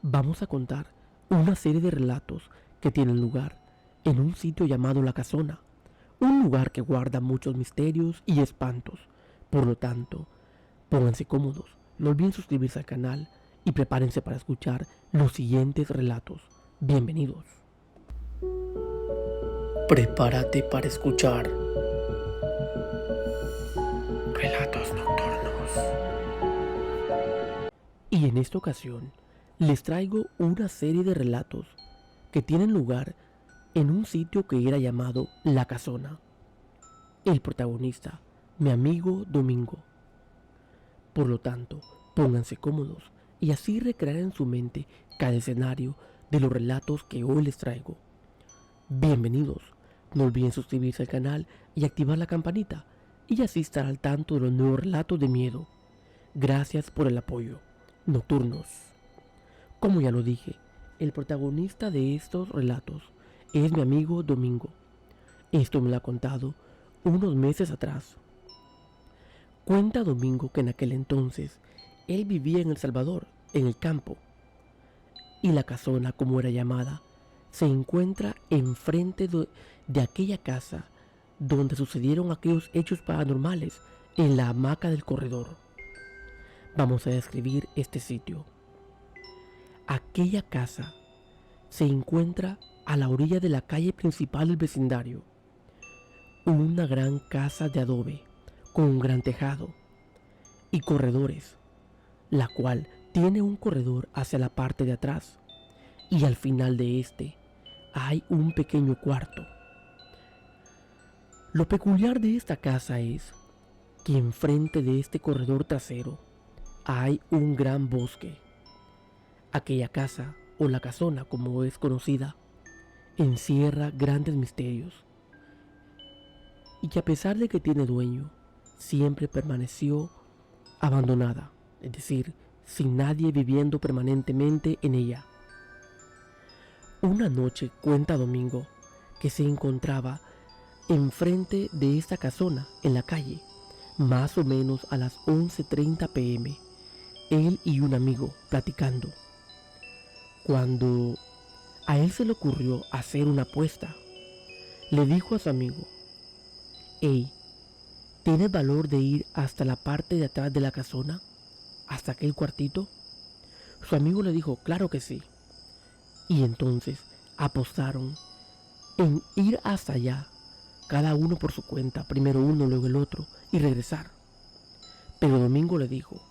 Vamos a contar una serie de relatos que tienen lugar en un sitio llamado La Casona, un lugar que guarda muchos misterios y espantos. Por lo tanto, pónganse cómodos, no olviden suscribirse al canal y prepárense para escuchar los siguientes relatos. Bienvenidos. Prepárate para escuchar relatos nocturnos. Y en esta ocasión les traigo una serie de relatos que tienen lugar en un sitio que era llamado La Casona. El protagonista, mi amigo Domingo. Por lo tanto, pónganse cómodos y así recrear en su mente cada escenario de los relatos que hoy les traigo. Bienvenidos. No olviden suscribirse al canal y activar la campanita y así estar al tanto de los nuevos relatos de miedo. Gracias por el apoyo. Nocturnos. Como ya lo dije, el protagonista de estos relatos es mi amigo Domingo. Esto me lo ha contado unos meses atrás. Cuenta Domingo que en aquel entonces él vivía en El Salvador, en el campo, y la casona, como era llamada, se encuentra enfrente de aquella casa donde sucedieron aquellos hechos paranormales, en la hamaca del corredor. Vamos a describir este sitio. Aquella casa se encuentra a la orilla de la calle principal del vecindario. Una gran casa de adobe con un gran tejado y corredores, la cual tiene un corredor hacia la parte de atrás y al final de este hay un pequeño cuarto. Lo peculiar de esta casa es que enfrente de este corredor trasero hay un gran bosque. Aquella casa, o la casona como es conocida, encierra grandes misterios y que a pesar de que tiene dueño, siempre permaneció abandonada, es decir, sin nadie viviendo permanentemente en ella. Una noche cuenta Domingo que se encontraba enfrente de esta casona en la calle, más o menos a las 11:30 p.m., él y un amigo platicando, cuando a él se le ocurrió hacer una apuesta. Le dijo a su amigo: «Hey, ¿tienes valor de ir hasta la parte de atrás de la casona? ¿Hasta aquel cuartito?» Su amigo le dijo: «Claro que sí». Y entonces apostaron en ir hasta allá, cada uno por su cuenta, primero uno, luego el otro, y regresar. Pero Domingo le dijo: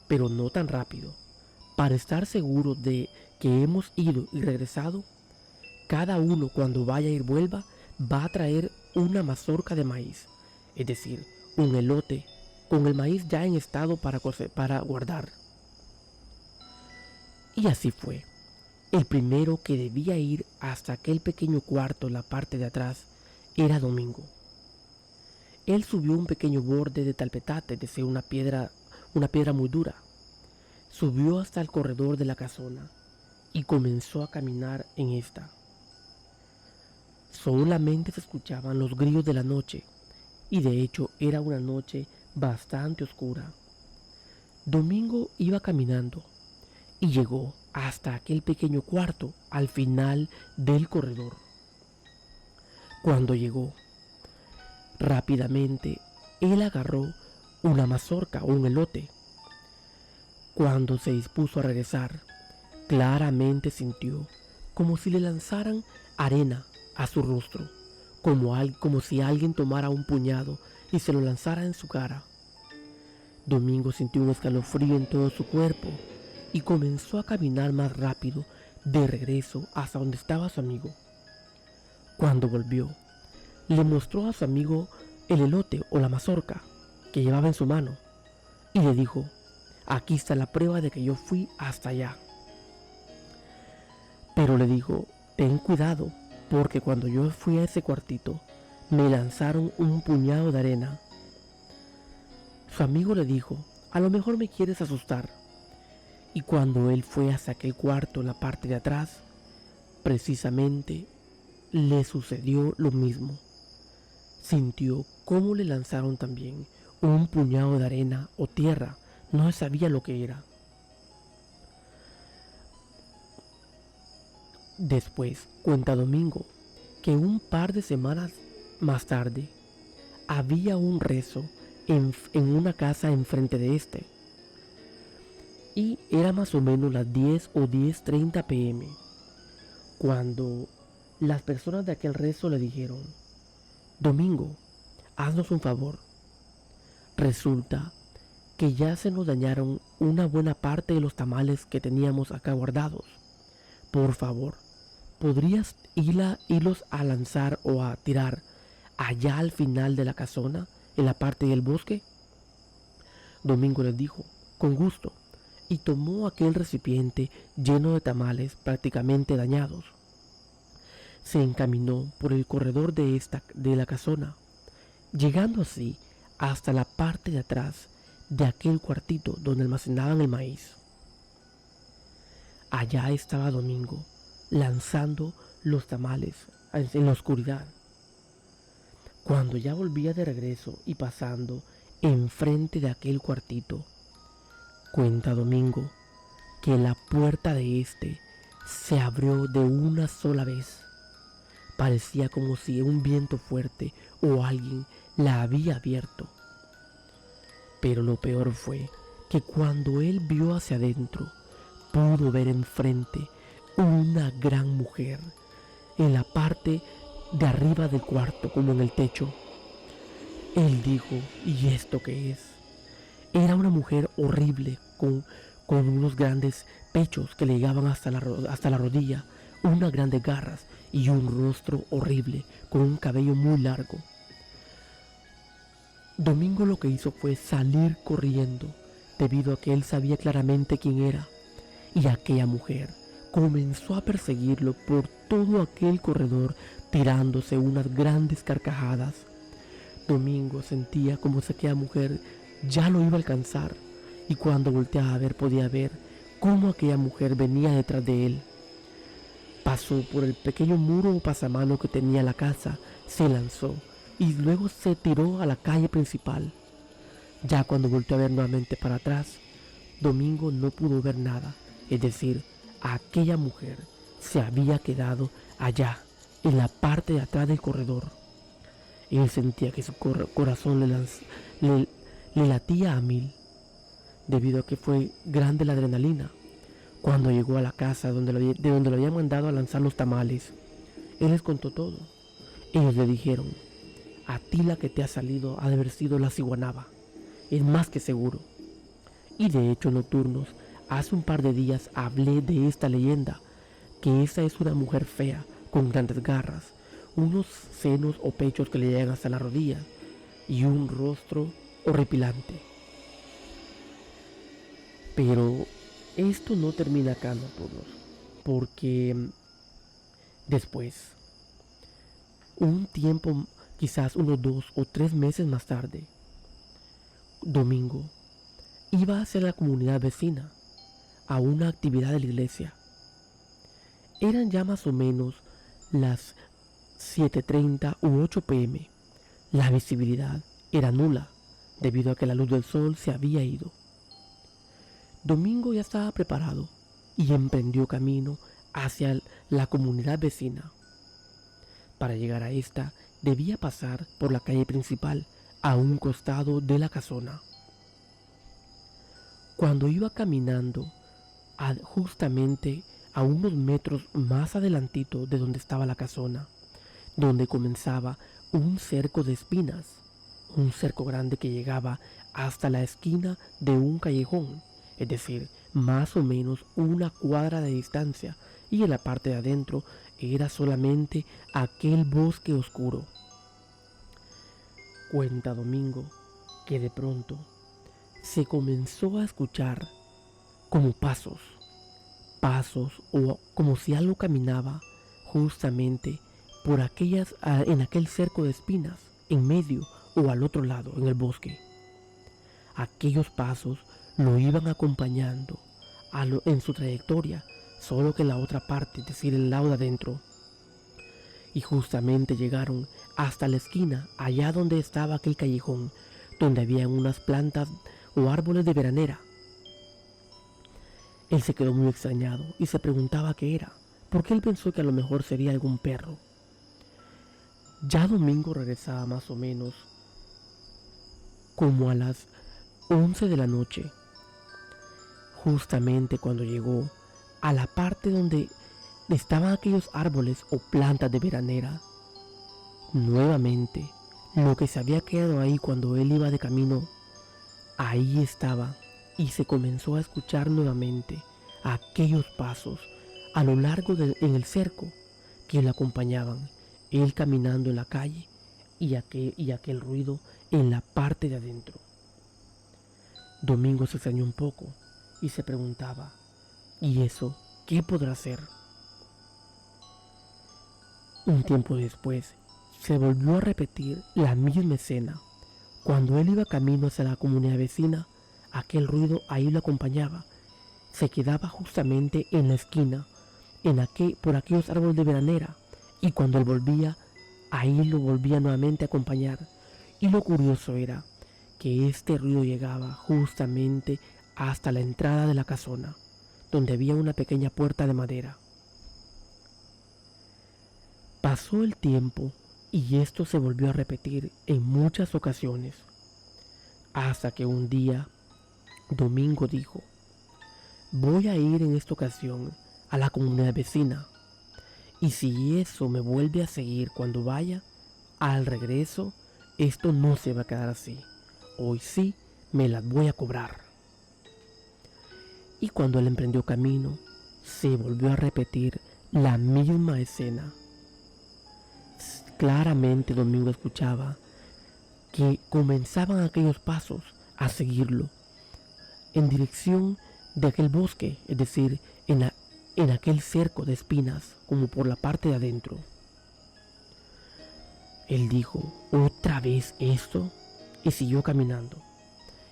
«Pero no tan rápido. Para estar seguros de que hemos ido y regresado, cada uno cuando vaya y vuelva va a traer una mazorca de maíz, es decir, un elote con el maíz ya en estado para guardar». Y así fue. El primero que debía ir hasta aquel pequeño cuarto en la parte de atrás era Domingo. Él subió un pequeño borde de talpetate, es decir, una piedra muy dura. Subió hasta el corredor de la casona y comenzó a caminar en esta. Solamente se escuchaban los grillos de la noche, y de hecho era una noche bastante oscura. Domingo iba caminando y llegó hasta aquel pequeño cuarto al final del corredor. Cuando llegó, rápidamente él agarró una mazorca o un elote. Cuando se dispuso a regresar, claramente sintió como si le lanzaran arena a su rostro, como si alguien tomara un puñado y se lo lanzara en su cara. Domingo sintió un escalofrío en todo su cuerpo y comenzó a caminar más rápido de regreso hasta donde estaba su amigo. Cuando volvió, le mostró a su amigo el elote o la mazorca que llevaba en su mano y le dijo: «Aquí está la prueba de que yo fui hasta allá». Pero le dijo: «Ten cuidado, porque cuando yo fui a ese cuartito, me lanzaron un puñado de arena». Su amigo le dijo: «A lo mejor me quieres asustar». Y cuando él fue hasta aquel cuarto en la parte de atrás, precisamente le sucedió lo mismo. Sintió cómo le lanzaron también un puñado de arena o tierra, no sabía lo que era. Después cuenta Domingo que un par de semanas más tarde había un rezo en una casa enfrente de este. Y era más o menos las 10 o 10:30 pm cuando las personas de aquel rezo le dijeron: Domingo, haznos un favor. Resulta que ya se nos dañaron una buena parte de los tamales que teníamos acá guardados. Por favor, ¿podrías irlos a lanzar o a tirar allá al final de la casona, en la parte del bosque? Domingo les dijo: con gusto, y tomó aquel recipiente lleno de tamales prácticamente dañados. Se encaminó por el corredor de la casona, llegando así hasta la parte de atrás de aquel cuartito donde almacenaban el maíz. Allá estaba Domingo, lanzando los tamales en la oscuridad. Cuando ya volvía de regreso y pasando enfrente de aquel cuartito, cuenta Domingo que la puerta de este se abrió de una sola vez. Parecía como si un viento fuerte o alguien la había abierto. Pero lo peor fue que cuando él vio hacia adentro, pudo ver enfrente una gran mujer en la parte de arriba del cuarto, como en el techo. Él dijo: ¿y esto qué es? Era una mujer horrible con unos grandes pechos que le llegaban hasta la rodilla, unas grandes garras y un rostro horrible con un cabello muy largo. Domingo lo que hizo fue salir corriendo, debido a que él sabía claramente quién era, y aquella mujer comenzó a perseguirlo por todo aquel corredor, tirándose unas grandes carcajadas. Domingo sentía como si aquella mujer ya lo iba a alcanzar, y cuando volteaba a ver podía ver cómo aquella mujer venía detrás de él. Pasó por el pequeño muro o pasamano que tenía la casa, se lanzó y luego se tiró a la calle principal. Ya cuando volteó a ver nuevamente para atrás, Domingo no pudo ver nada, es decir, aquella mujer se había quedado allá, en la parte de atrás del corredor. Él sentía que su corazón le latía a 1000, debido a que fue grande la adrenalina. Cuando llegó a la casa de donde lo habían mandado a lanzar los tamales, él les contó todo. Ellos le dijeron: a ti la que te ha salido ha de haber sido la ciguanaba, es más que seguro. Y de hecho, nocturnos, hace un par de días hablé de esta leyenda, que esa es una mujer fea, con grandes garras, unos senos o pechos que le llegan hasta la rodilla, y un rostro horripilante. Pero esto no termina acá, nocturnos, porque después, un tiempo, quizás unos 2 o 3 meses más tarde, Domingo iba hacia la comunidad vecina a una actividad de la iglesia. Eran ya más o menos las 7:30 u 8 pm. La visibilidad era nula debido a que la luz del sol se había ido. Domingo ya estaba preparado y emprendió camino hacia la comunidad vecina. Para llegar a esta debía pasar por la calle principal a un costado de la casona. Cuando iba caminando justamente a unos metros más adelantito de donde estaba la casona, donde comenzaba un cerco de espinas, un cerco grande que llegaba hasta la esquina de un callejón, es decir, más o menos una cuadra de distancia, y en la parte de adentro era solamente aquel bosque oscuro. Cuenta Domingo que de pronto se comenzó a escuchar como pasos o como si algo caminaba justamente por en aquel cerco de espinas, en medio o al otro lado, en el bosque. Aquellos pasos lo iban acompañando en su trayectoria, solo que en la otra parte, es decir, el lado de adentro. Y justamente llegaron hasta la esquina, allá donde estaba aquel callejón, donde había unas plantas o árboles de veranera. Él se quedó muy extrañado y se preguntaba qué era, porque él pensó que a lo mejor sería algún perro. Ya Domingo regresaba más o menos como a las 11 de la noche, justamente cuando llegó a la parte donde estaban aquellos árboles o plantas de veranera. Nuevamente, lo que se había quedado ahí cuando él iba de camino, ahí estaba, y se comenzó a escuchar nuevamente aquellos pasos a lo largo en el cerco que le acompañaban, él caminando en la calle y aquel ruido en la parte de adentro. Domingo se extrañó un poco y se preguntaba, ¿y eso qué podrá ser? Un tiempo después, se volvió a repetir la misma escena. Cuando él iba camino hacia la comunidad vecina, aquel ruido ahí lo acompañaba. Se quedaba justamente en la esquina, por aquellos árboles de veranera, y cuando él volvía, ahí lo volvía nuevamente a acompañar. Y lo curioso era que este ruido llegaba justamente hasta la entrada de la casona, donde había una pequeña puerta de madera. Pasó el tiempo y esto se volvió a repetir en muchas ocasiones, hasta que un día Domingo dijo, voy a ir en esta ocasión a la comunidad vecina, y si eso me vuelve a seguir cuando vaya, al regreso, esto no se va a quedar así. Hoy sí me las voy a cobrar. Y cuando él emprendió camino, se volvió a repetir la misma escena. Claramente Domingo escuchaba que comenzaban aquellos pasos a seguirlo en dirección de aquel bosque, es decir, en aquel cerco de espinas, como por la parte de adentro. Él dijo, ¿otra vez esto? Y siguió caminando.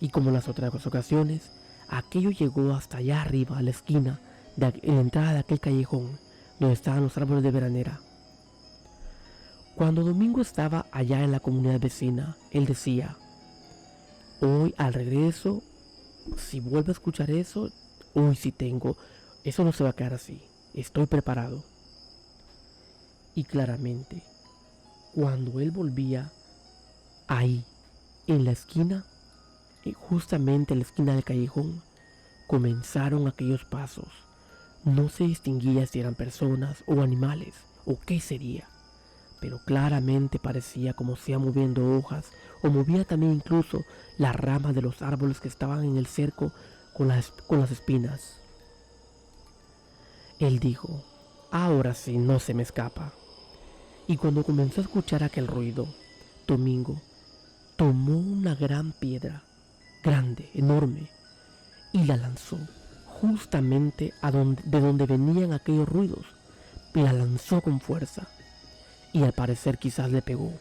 Y como en las otras ocasiones, aquello llegó hasta allá arriba, a la esquina, en la entrada de aquel callejón, donde estaban los árboles de veranera. Cuando Domingo estaba allá en la comunidad vecina, él decía, hoy al regreso, si vuelvo a escuchar eso, hoy sí tengo, eso no se va a quedar así, estoy preparado. Y claramente, cuando él volvía ahí, en la esquina, justamente en la esquina del callejón, comenzaron aquellos pasos. No se distinguía si eran personas o animales, o qué sería, pero claramente parecía como si iba moviendo hojas, o movía también incluso las ramas de los árboles que estaban en el cerco con las espinas. Él dijo, ahora sí no se me escapa. Y cuando comenzó a escuchar aquel ruido, Domingo tomó una gran piedra, grande, enorme, y la lanzó justamente de donde venían aquellos ruidos. La lanzó con fuerza. Y al parecer quizás le pegó,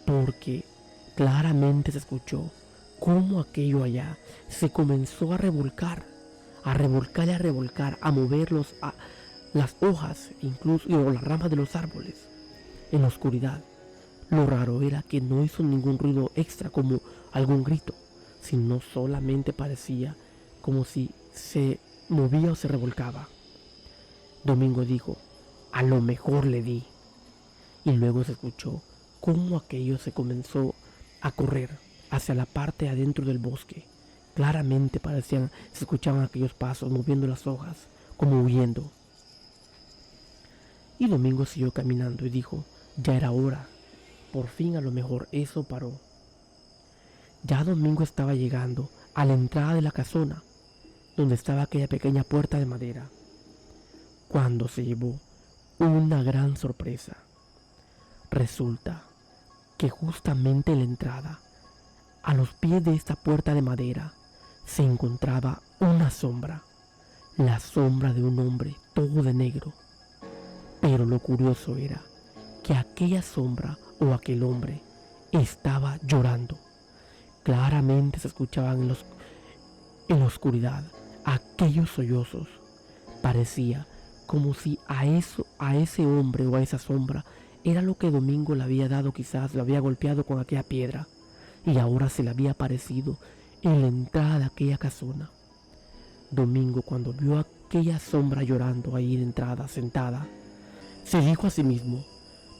porque claramente se escuchó cómo aquello allá se comenzó a revolcar, a revolcar y a revolcar, a mover las hojas, incluso o las ramas de los árboles, en la oscuridad. Lo raro era que no hizo ningún ruido extra como algún grito, sino solamente parecía como si se movía o se revolcaba. Domingo dijo, a lo mejor le di. Y luego se escuchó cómo aquello se comenzó a correr hacia la parte adentro del bosque. Claramente se escuchaban aquellos pasos moviendo las hojas, como huyendo. Y Domingo siguió caminando y dijo, ya era hora. Por fin a lo mejor eso paró. Ya Domingo estaba llegando a la entrada de la casona, donde estaba aquella pequeña puerta de madera, cuando se llevó una gran sorpresa. Resulta que justamente en la entrada, a los pies de esta puerta de madera, se encontraba una sombra, la sombra de un hombre todo de negro. Pero lo curioso era que aquella sombra o aquel hombre estaba llorando. Claramente se escuchaban en la oscuridad aquellos sollozos. Parecía como si a ese hombre o a esa sombra era lo que Domingo le había dado, quizás lo había golpeado con aquella piedra, y ahora se le había aparecido en la entrada de aquella casona. Domingo, cuando vio aquella sombra llorando ahí de entrada sentada, se dijo a sí mismo: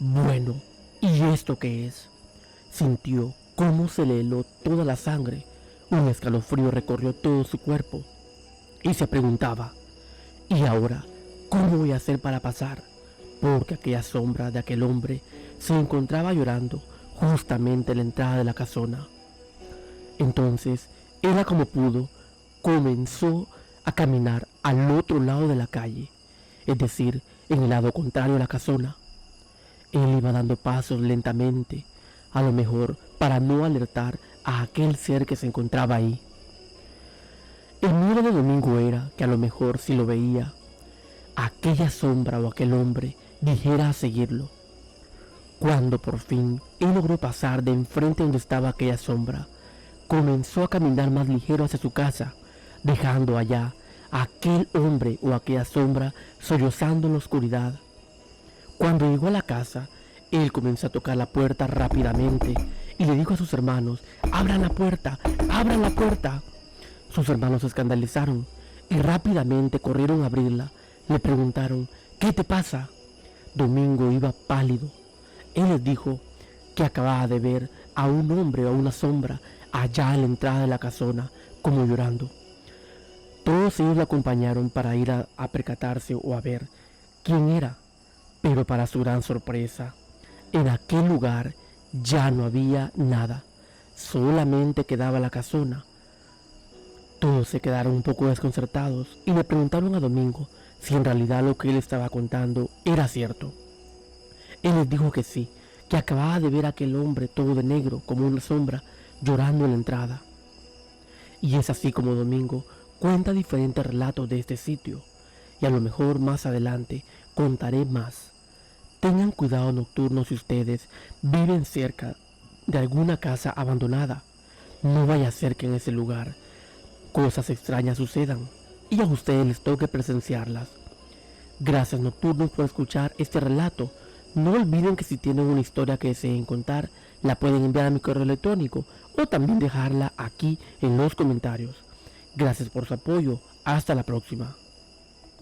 bueno, ¿y esto qué es? Sintió cómo se le heló toda la sangre, un escalofrío recorrió todo su cuerpo y se preguntaba: ¿y ahora cómo voy a hacer para pasar? Porque aquella sombra de aquel hombre se encontraba llorando justamente en la entrada de la casona. Entonces, él como pudo, comenzó a caminar al otro lado de la calle, es decir, en el lado contrario a la casona. Él iba dando pasos lentamente, a lo mejor para no alertar a aquel ser que se encontraba ahí. El miedo de Domingo era que a lo mejor si lo veía, aquella sombra o aquel hombre dijera a seguirlo. Cuando por fin él logró pasar de enfrente donde estaba aquella sombra, comenzó a caminar más ligero hacia su casa, dejando allá a aquel hombre o aquella sombra sollozando en la oscuridad. Cuando llegó a la casa, él comenzó a tocar la puerta rápidamente y le dijo a sus hermanos: ¡abran la puerta! ¡Abran la puerta! Sus hermanos se escandalizaron y rápidamente corrieron a abrirla. Le preguntaron: ¿qué te pasa? Domingo iba pálido. Él les dijo que acababa de ver a un hombre o a una sombra allá en la entrada de la casona, como llorando. Todos ellos lo acompañaron para ir a percatarse o a ver quién era, pero para su gran sorpresa, en aquel lugar ya no había nada, solamente quedaba la casona. Todos se quedaron un poco desconcertados y le preguntaron a Domingo si en realidad lo que él estaba contando era cierto. Él les dijo que sí, que acababa de ver a aquel hombre todo de negro como una sombra llorando en la entrada. Y es así como Domingo cuenta diferentes relatos de este sitio, y a lo mejor más adelante contaré más. Tengan cuidado nocturno si ustedes viven cerca de alguna casa abandonada. No vaya a ser que en ese lugar cosas extrañas sucedan y a ustedes les toque presenciarlas. Gracias nocturnos por escuchar este relato. No olviden que si tienen una historia que deseen contar, la pueden enviar a mi correo electrónico o también dejarla aquí en los comentarios. Gracias por su apoyo. Hasta la próxima.